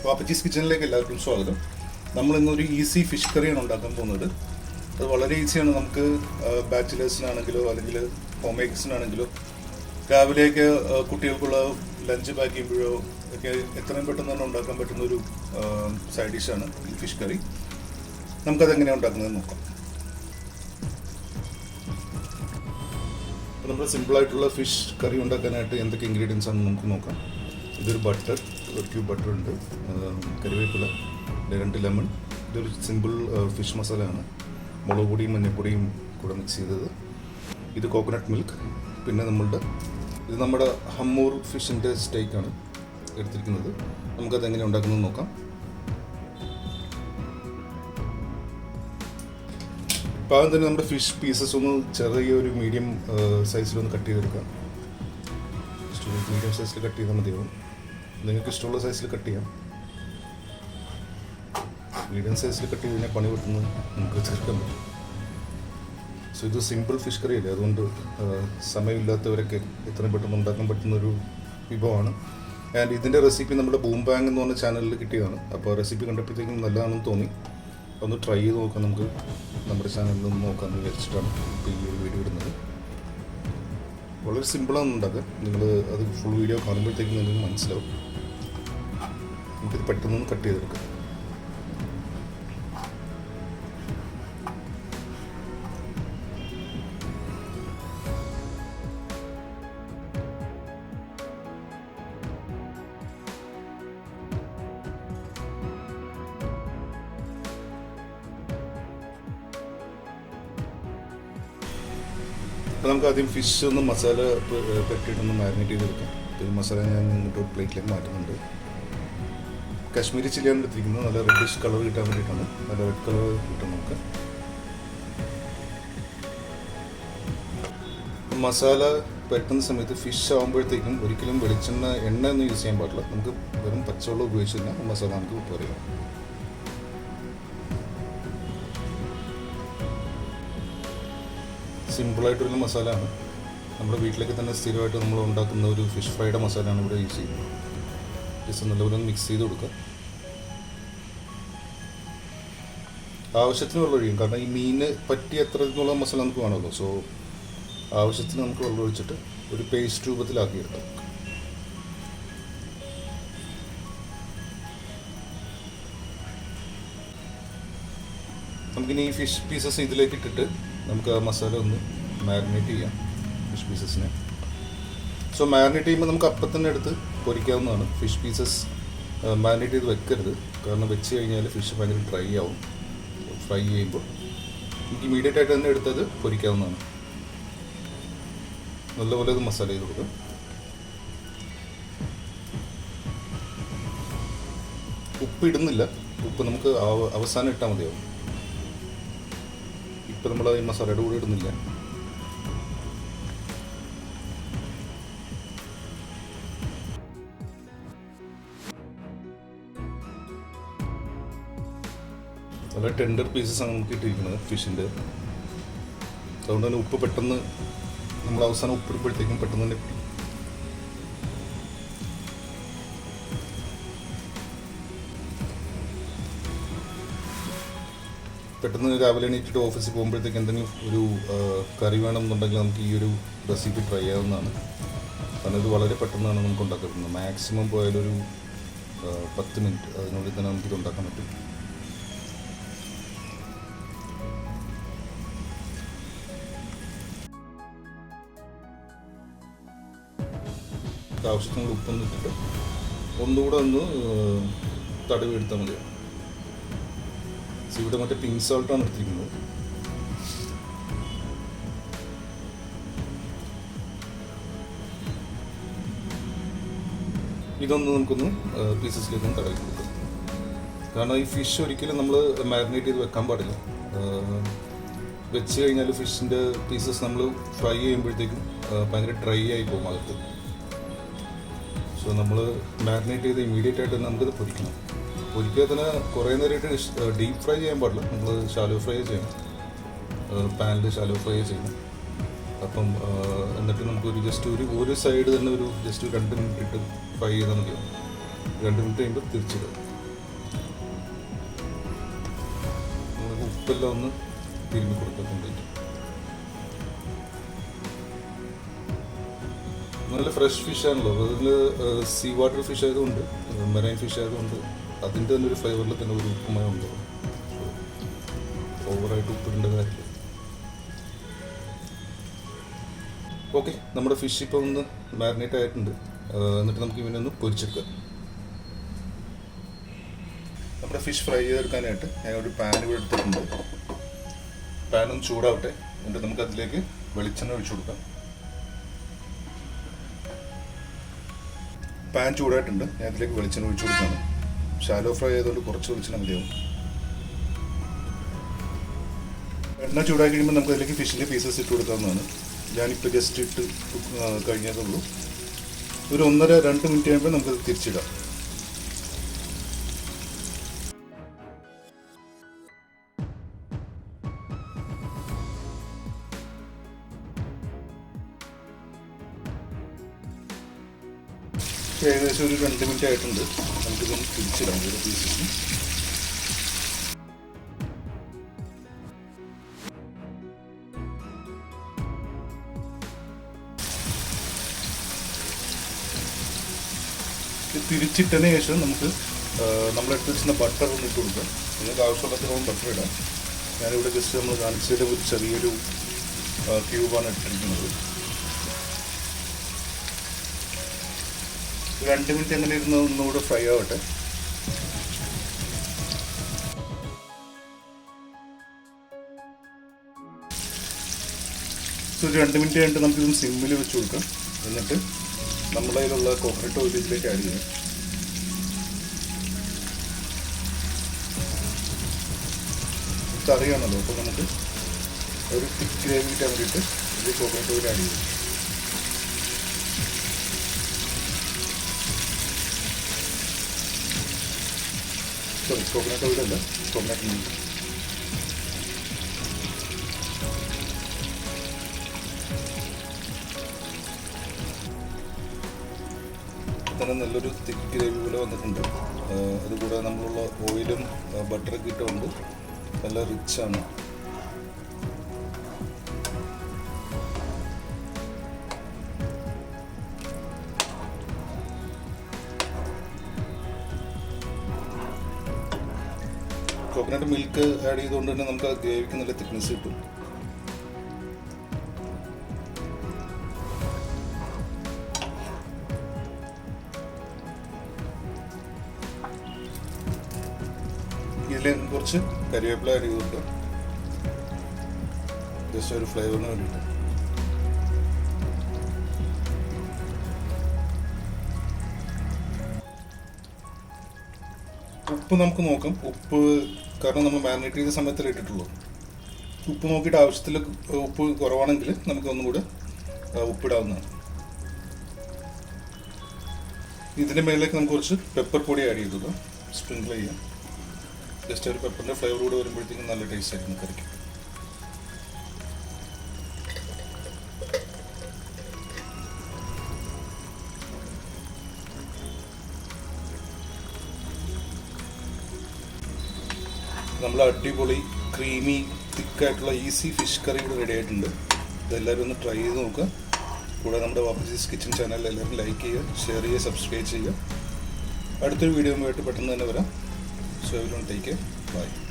വാപ്പച്ചീസ് കിച്ചണിലേക്ക് എല്ലാവർക്കും സ്വാഗതം. നമ്മളിന്നൊരു ഈസി ഫിഷ് കറിയാണ് ഉണ്ടാക്കാൻ പോകുന്നത്. അത് വളരെ ഈസിയാണ്. നമുക്ക് ബാച്ചിലേഴ്സിനാണെങ്കിലോ അല്ലെങ്കിൽ ഹോം മേക്കേഴ്സിനാണെങ്കിലോ രാവിലെയൊക്കെ കുട്ടികൾക്കുള്ള ലഞ്ച് പാക്ക് ചെയ്യുമ്പോഴോ ഒക്കെ എത്രയും പെട്ടെന്ന് തന്നെ ഉണ്ടാക്കാൻ പറ്റുന്ന ഒരു സൈഡ് ഡിഷാണ് ഈ ഫിഷ് കറി. നമുക്കതെങ്ങനെയാണ് ഉണ്ടാക്കുന്നത് നോക്കാം. അപ്പോൾ നമ്മൾ സിമ്പിളായിട്ടുള്ള ഫിഷ് കറി ഉണ്ടാക്കാനായിട്ട് എന്തൊക്കെ ഇൻഗ്രീഡിയൻസ് ആണെന്ന് നമുക്ക് നോക്കാം. ഇതൊരു ബട്ടർ, ഒരു ക്യൂബ് ബട്ടർ ഉണ്ട്, കറിവേപ്പില, 2 ലെമൺ, ഇതൊരു സിമ്പിൾ ഫിഷ് മസാലയാണ്, മുളക് പൊടിയും മഞ്ഞൾപ്പൊടിയും കൂടെ മിക്സ് ചെയ്തത്, ഇത് കോക്കനട്ട് മിൽക്ക്, പിന്നെ ഇത് നമ്മുടെ ഹമ്മൂർ ഫിഷിൻ്റെ സ്റ്റേക്കാണ് എടുത്തിരിക്കുന്നത്. നമുക്കത് എങ്ങനെ ഉണ്ടാക്കുന്നത് നോക്കാം. അപ്പോൾ ആദ്യം തന്നെ നമ്മുടെ ഫിഷ് പീസസ് ഒന്ന് ചെറിയൊരു മീഡിയം സൈസിലൊന്ന് കട്ട് ചെയ്തെടുക്കാം. മീഡിയം സൈസിൽ കട്ട് ചെയ്താൽ മതിയാവും. നിങ്ങൾക്ക് ഇഷ്ടമുള്ള സൈസിൽ കട്ട് ചെയ്യാം. മീഡിയം സൈസിൽ കട്ട് ചെയ്ത് കഴിഞ്ഞാൽ പണി പെട്ടെന്ന് നമുക്ക് ചേർക്കാൻ പറ്റും. സോ ഇത് സിമ്പിൾ ഫിഷ് കറി അല്ലേ, അതുകൊണ്ട് സമയമില്ലാത്തവരൊക്കെ എത്രയും പെട്ടെന്ന് ഉണ്ടാക്കാൻ പറ്റുന്നൊരു വിഭവമാണ്. ആൻഡ് ഇതിൻ്റെ റെസിപ്പി നമ്മുടെ ബൂം ബാങ് എന്ന് പറഞ്ഞ ചാനലിൽ കിട്ടിയതാണ്. അപ്പോൾ റെസിപ്പി കണ്ടപ്പോഴത്തേക്കും നല്ലതാണെന്ന് തോന്നി. ഒന്ന് ട്രൈ ചെയ്ത് നോക്കാം. നമുക്ക് നമ്മുടെ ചാനലിൽ ഒന്ന് നോക്കാമെന്ന് വിചാരിച്ചിട്ടാണ് ഇപ്പോൾ ഈ ഒരു വീഡിയോ ഇടുന്നത്. വളരെ സിമ്പിളാണ് ഉണ്ടാക്കുക. നിങ്ങൾ അത് ഫുൾ വീഡിയോ കാണുമ്പോഴത്തേക്കും നിങ്ങൾക്ക് മനസ്സിലാവും. നമുക്കിത് പെട്ടെന്ന് കട്ട് ചെയ്തെടുക്കാം. അപ്പോൾ നമുക്ക് ആദ്യം ഫിഷ് ഒന്ന് മസാല പെരട്ടിയിട്ടൊന്ന് മാരിനേറ്റ് ചെയ്തെടുക്കാം. അപ്പോൾ ഈ മസാല ഞാൻ ഇങ്ങോട്ട് ഒരു പ്ലേറ്റിലേക്ക് മാറ്റുന്നുണ്ട്. കാശ്മീരി ചില്ലിയാണ് എടുത്തിരിക്കുന്നത്. നല്ല റെഡിഷ് കളർ കിട്ടാൻ വേണ്ടിയിട്ടാണ്. നല്ല റെഡ് കളർ കിട്ടും നമുക്ക്. മസാല പെരട്ടുന്ന സമയത്ത് ഫിഷ് ആകുമ്പോഴത്തേക്കും ഒരിക്കലും എണ്ണ ഒന്നും യൂസ് ചെയ്യാൻ പാടില്ല. നമുക്ക് വെറും പച്ചവെള്ളം ഉപയോഗിച്ച് കഴിഞ്ഞാൽ മസാല നമുക്ക് പോരുക. സിമ്പിളായിട്ടൊരു മസാലയാണ്. നമ്മുടെ വീട്ടിലേക്ക് തന്നെ സ്ഥിരമായിട്ട് നമ്മൾ ഉണ്ടാക്കുന്ന ഒരു ഫിഷ് ഫ്രൈയുടെ മസാലയാണ് ഇവിടെ യൂസ് ചെയ്യുന്നത്. ജസ്റ്റ് നല്ലപോലെ ഒന്ന് മിക്സ് ചെയ്ത് കൊടുക്കുക. ആവശ്യത്തിന് വെള്ളം ഒഴിക്കും, കാരണം ഈ മീന് പറ്റിയ എത്രയുള്ള മസാല നമുക്ക് വേണമല്ലോ. സോ ആവശ്യത്തിന് നമുക്ക് വെള്ളം ഒഴിച്ചിട്ട് ഒരു പേസ്റ്റ് രൂപത്തിലാക്കിയെടുക്കാം. നമുക്കിനി ഈ ഫിഷ് പീസസ് ഇതിലേക്ക് ഇട്ടിട്ട് നമുക്ക് ആ മസാല ഒന്ന് മാരിനേറ്റ് ചെയ്യാം ഫിഷ് പീസസിനെ. സോ മാരിനേറ്റ് ചെയ്യുമ്പോൾ നമുക്ക് അപ്പം തന്നെ എടുത്ത് പൊരിക്കാവുന്നതാണ്. ഫിഷ് പീസസ് മാരിനേറ്റ് ചെയ്ത് വെക്കരുത്, കാരണം വെച്ച് കഴിഞ്ഞാൽ ഫിഷ് ഭയങ്കര ഡ്രൈ ആവും. ഫ്രൈ ചെയ്യുമ്പോൾ നമുക്ക് ഇമീഡിയറ്റ് ആയിട്ട് തന്നെ എടുത്തത് പൊരിക്കാവുന്നതാണ്. നല്ലപോലെ അത് മസാല ചെയ്ത് കൊടുക്കുക. ഉപ്പ് ഇടുന്നില്ല, ഉപ്പ് നമുക്ക് അവസാനം ഇട്ടാൽ മതിയാവും. ഇപ്പം നമ്മൾ ഈ മസാലയുടെ കൂടെ ഇടുന്നില്ല. നല്ല ടെൻഡർ പീസസാണ് നമുക്ക് ഇട്ടിരിക്കുന്നത് ഫിഷിൻ്റെ. അതുകൊണ്ട് തന്നെ ഉപ്പ് പെട്ടെന്ന് നമ്മൾ അവസാനം ഉപ്പിടുമ്പോഴത്തേക്കും പെട്ടെന്ന് തന്നെ കിട്ടും. പെട്ടെന്ന് രാവിലെ എണീറ്റിട്ട് ഓഫീസിൽ പോകുമ്പോഴത്തേക്ക് എന്തെങ്കിലും ഒരു കറി വേണമെന്നുണ്ടെങ്കിൽ നമുക്ക് ഈ ഒരു റെസിപ്പി ട്രൈ ചെയ്യാവുന്നതാണ്. കാരണം ഇത് വളരെ പെട്ടെന്നാണ് നമുക്ക് ഉണ്ടാക്കാൻ പറ്റുന്നത്. മാക്സിമം പോയാലൊരു 10 മിനിറ്റ് അതിനുള്ളിൽ തന്നെ നമുക്കിത് ഉണ്ടാക്കാൻ പറ്റും. ആവശ്യത്തിന് ഉപ്പൊന്ന് ഇട്ടിട്ട് ഒന്നുകൂടെ ഒന്ന് തടവി എടുത്താൽ മതിയാവും. ഇവിടെ മറ്റേ പിങ്ക് സോൾട്ടാണ് എടുത്തിരിക്കുന്നത്. ഇതൊന്ന് നമുക്കൊന്ന് പീസസിലേക്കൊന്ന് തടവി കൊടുക്കാം. കാരണം ഈ ഫിഷ് ഒരിക്കലും നമ്മൾ മാരിനേറ്റ് ചെയ്ത് വെക്കാൻ പാടില്ല. വെച്ച് കഴിഞ്ഞാൽ ഫിഷിൻ്റെ പീസസ് നമ്മൾ ഫ്രൈ ചെയ്യുമ്പോഴത്തേക്കും ഭയങ്കര ഡ്രൈ ആയി പോകും അകത്ത്. സോ നമ്മൾ മാരിനേറ്റ് ചെയ്ത് ഇമീഡിയറ്റ് ആയിട്ട് നമുക്കിത് പൊരിക്കണം. പൊരിക്കുക തന്നെ കുറേ നേരമായിട്ട് ഡീപ്പ് ഫ്രൈ ചെയ്യാൻ പാടില്ല. നമ്മൾ ഷാലോ ഫ്രൈ ചെയ്യണം, പാനിൽ ഷാലോ ഫ്രൈ ചെയ്യണം. അപ്പം എന്നിട്ട് നമുക്കൊരു ജസ്റ്റ് ഒരു സൈഡ് തന്നെ ഒരു ജസ്റ്റ് 2 മിനിറ്റ് ഇട്ട് ഫ്രൈ ചെയ്താൽ മതിയാവും. 2 മിനിറ്റ് കഴിയുമ്പോൾ തിരിച്ചിടുക. ഉപ്പെല്ലാം ഒന്ന് തിരുമ്മി കൊടുക്കുക കംപ്ലീറ്റ്. നല്ല ഫ്രഷ് ഫിഷ് ആണല്ലോ, അതിൽ സീ വാട്ടർ ഫിഷ് ആയതുകൊണ്ട്, മെറൈൻ ഫിഷ് ആയതുകൊണ്ട് അതിൻ്റെ തന്നെ ഒരു ഫ്ലേവറിൽ തന്നെ ഒരു ഉപ്പുമയം ഉണ്ടാവും. ഓവറായിട്ട് ഉപ്പിടേണ്ട കാര്യമില്ല. ഓക്കെ, നമ്മുടെ ഫിഷ് ഇപ്പോൾ ഒന്ന് മാരിനേറ്റ് ആയിട്ടുണ്ട്. എന്നിട്ട് നമുക്ക് ഇവനെ ഒന്ന് പൊരിച്ചെടുക്കാം. നമ്മുടെ ഫിഷ് ഫ്രൈ ചെയ്തെടുക്കാനായിട്ട് ഞാൻ ഒരു പാൻ ഇവിടെ എടുത്തിട്ടുണ്ട്. പാൻ ഒന്ന് ചൂടാവട്ടെ, എന്നിട്ട് നമുക്ക് അതിലേക്ക് വെളിച്ചെണ്ണ ഒഴിച്ചു കൊടുക്കാം. പാൻ ചൂടായിട്ടുണ്ട്, ഞാൻ അതിലേക്ക് വെളിച്ചെണ്ണ ഒഴിച്ചു കൊടുക്കുകയാണ്. ഷാലോ ഫ്രൈ ചെയ്തുകൊണ്ട് കുറച്ച് വെളിച്ചെണ്ണ മതിയാവും. എണ്ണ ചൂടാക്കി കഴിയുമ്പോൾ നമുക്ക് അതിലേക്ക് ഫിഷിൻ്റെ പീസസ് ഇട്ട് കൊടുക്കാവുന്നതാണ്. ഞാനിപ്പോൾ ജസ്റ്റ് ഇട്ട് കഴിഞ്ഞതുള്ളൂ. ഒരു 1.5-2 മിനിറ്റ് കഴിയുമ്പോൾ നമുക്കത് തിരിച്ചിടാം. ഏകദേശം ഒരു 2 മിനിറ്റ് ആയിട്ടുണ്ട്. നമുക്കിതൊന്ന് തിരിച്ചിടാം ഓരോ പീസസും. തിരിച്ചിട്ടതിന് ശേഷം നമുക്ക് നമ്മളെടുത്ത് വെച്ചിരുന്ന ബട്ടർ ഒന്ന് ഇട്ട് കൊടുക്കാം. നിങ്ങൾക്ക് ആവശ്യമുള്ളത്രയും ബട്ടർ ഇടാം. ഞാനിവിടെ ജസ്റ്റ് നമ്മൾ കാണിച്ചതിൽ ഒരു ചെറിയൊരു ക്യൂബാണ് ഇട്ടിരിക്കുന്നത്. 2 മിനിറ്റ് എങ്ങനെ ഇരുന്ന് ഒന്നുകൂടെ ഫ്രൈ ആവട്ടെ. ഒരു 2 മിനിറ്റ് കഴിഞ്ഞിട്ട് നമുക്കിതൊന്ന് സിമ്മിൽ വെച്ച് കൊടുക്കാം. എന്നിട്ട് നമ്മുടെ കയ്യിലുള്ള കോക്കനട്ട് ഓയിൽ ഇതിലേക്ക് ആഡ് ചെയ്യാം. കറിയാണല്ലോ, അപ്പോൾ നമുക്ക് ഒരു തിക്ക് ഗ്രേവി കിട്ടാൻ വേണ്ടിയിട്ട് ഇതിൽ കോക്കനട്ട് ഓയിൽ ആഡ് ചെയ്യും. സോറി, കോക്കനട്ട് ഓയിലല്ല, കോക്കനട്ട് മിൽക്ക്. തന്നെ നല്ലൊരു തിക്ക് ഗ്രേവി പോലെ വന്നിട്ടുണ്ട്. അതുകൂടാതെ നമ്മളുള്ള ഓയിലും ബട്ടറൊക്കെ ഇട്ടുകൊണ്ട് നല്ല റിച്ചാണ്. കോക്കനട്ട് മിൽക്ക് ആഡ് ചെയ്തുകൊണ്ട് തന്നെ നമുക്ക് ആ ഗ്രേവിക്ക് നല്ല തിക്നെസ് കിട്ടും. ഇതിൽ കുറച്ച് കരിവേപ്പില ആഡ് ചെയ്ത് കൊടുക്കാം, ജസ്റ്റ് ഒരു ഫ്ലേവറിന് വേണ്ടിയിട്ട്. ഉപ്പ് നമുക്ക് നോക്കാം. ഉപ്പ് കാരണം നമ്മൾ മാരിനേറ്റ് ചെയ്ത സമയത്തല്ലേ ഇട്ടിട്ടുള്ളൂ. ഉപ്പ് നോക്കിയിട്ട് ആവശ്യത്തിൽ ഉപ്പ് കുറവാണെങ്കിൽ നമുക്ക് ഒന്നും കൂടെ ഉപ്പിടാവുന്നതാണ്. ഇതിൻ്റെ മേളിലേക്ക് നമുക്ക് കുറച്ച് പെപ്പർ പൊടി ആഡ് ചെയ്തത് സ്പ്രിങ്കിൾ ചെയ്യാം. ജസ്റ്റ് ഒരു പെപ്പറിൻ്റെ ഫ്ലേവർ കൂടെ വരുമ്പോഴത്തേക്കും നല്ല ടേസ്റ്റ് ആയിരിക്കും കറിക്ക്. നമ്മൾ അടിപൊളി ക്രീമി തിക്കായിട്ടുള്ള ഈസി ഫിഷ് കറി ഇവിടെ റെഡി ആയിട്ടുണ്ട്. ഇതെല്ലാവരും ഒന്ന് ട്രൈ ചെയ്ത് നോക്കുക. കൂടാതെ നമ്മുടെ വാപ്പിച്ചീസ് കിച്ചൺ ചാനൽ എല്ലാവരും ലൈക്ക് ചെയ്യുക, ഷെയർ ചെയ്യുക, സബ്സ്ക്രൈബ് ചെയ്യുക. അടുത്തൊരു വീഡിയോയുമായിട്ട് പെട്ടെന്ന് തന്നെ വരാം. So everyone take care. Bye.